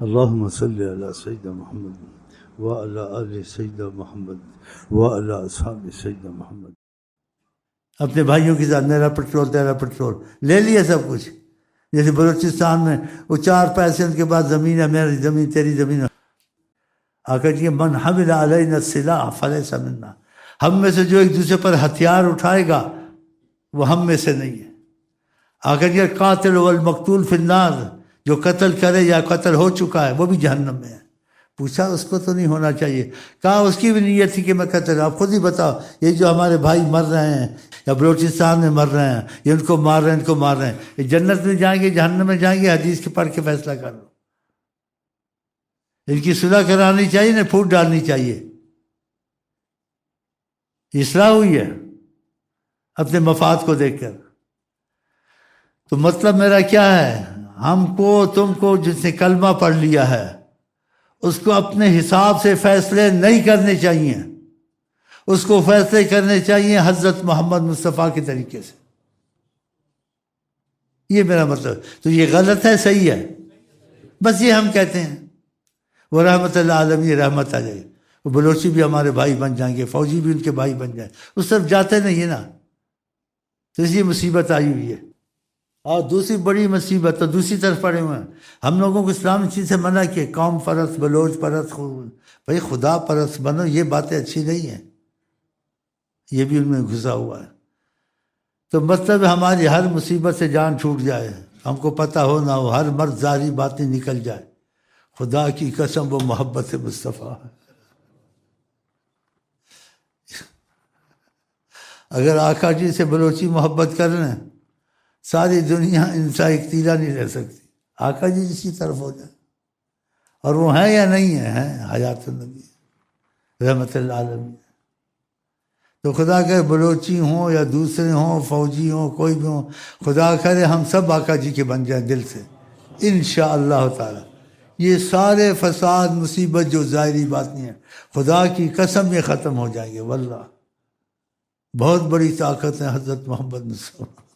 اللہم صلی علی سیدنا محمد وعلی آل سیدنا محمد وعلی اصحاب سیدنا محمد۔ اپنے بھائیوں کے ساتھ میرا پٹرول تیرا پٹرول لے لیا سب کچھ۔ جیسے بلوچستان میں وہ 4 پیسے ان کے بعد زمین ہے، میری زمین تیری زمین ہے۔ آقا جی من حمل علینا السلاح فلیس منا، ہم میں سے جو ایک دوسرے پر ہتھیار اٹھائے گا وہ ہم میں سے نہیں ہے۔ آقا جی قاتل والمقتول فی النار، جو قتل کرے یا قتل ہو چکا ہے وہ بھی جہنم میں ہے۔ پوچھا اس کو تو نہیں ہونا چاہیے، کہا اس کی بھی نیت تھی کہ میں قتل، آپ خود ہی بتاؤ یہ جو ہمارے بھائی مر رہے ہیں یا بلوچستان میں مر رہے ہیں، یہ ان کو مار رہے ہیں، ان کو مار رہے ہیں، یہ جنت میں جائیں گے جہنم میں جائیں گے؟ حدیث کے پڑھ کے فیصلہ کر لو۔ ان کی صلح کرانی چاہیے نہ پھوٹ ڈالنی چاہیے؟ اصلاح ہوئی ہے اپنے مفاد کو دیکھ کر۔ تو مطلب میرا کیا ہے، ہم کو تم کو جس نے کلمہ پڑھ لیا ہے اس کو اپنے حساب سے فیصلے نہیں کرنے چاہیے، اس کو فیصلے کرنے چاہیے حضرت محمد مصطفیٰ کے طریقے سے۔ یہ میرا مطلب، تو یہ غلط ہے صحیح ہے؟ بس یہ ہم کہتے ہیں وہ رحمت اللہ عالمین رحمت آ جائے، وہ بلوچی بھی ہمارے بھائی بن جائیں گے، فوجی بھی ان کے بھائی بن جائیں، اس طرف جاتے نہیں ہے نا، تو اس لیے مصیبت آئی ہوئی ہے۔ اور دوسری بڑی مصیبت تو دوسری طرف پڑے ہوئے ہیں، ہم لوگوں کو اسلام اس چیز سے منع کیا، قوم پرست، بلوچ پرست، بھائی خدا پرست بنو، یہ باتیں اچھی نہیں ہیں، یہ بھی ان میں گھسا ہوا ہے۔ تو مطلب ہماری ہر مصیبت سے جان چھوٹ جائے، ہم کو پتہ ہو نہ ہو، ہر مرد ظاہری باتیں نکل جائے، خدا کی قسم وہ محبت مصطفیٰ ہے۔ اگر آقا جی سے بلوچی محبت کر لیں ساری دنیا انسا ایک تیرا نہیں رہ سکتی، آقا جی اسی طرف ہو جائے، اور وہ ہیں یا نہیں ہیں حیات النبی رحمت اللہ عالمین۔ تو خدا کرے بلوچی ہوں یا دوسرے ہوں، فوجی ہوں، کوئی بھی ہوں، خدا کرے ہم سب آقا جی کے بن جائیں دل سے انشاءاللہ تعالی۔ یہ سارے فساد مصیبت جو ظاہری بات نہیں ہے، خدا کی قسم یہ ختم ہو جائیں گے، واللہ بہت بڑی طاقت ہے حضرت محمد مصطفیٰ۔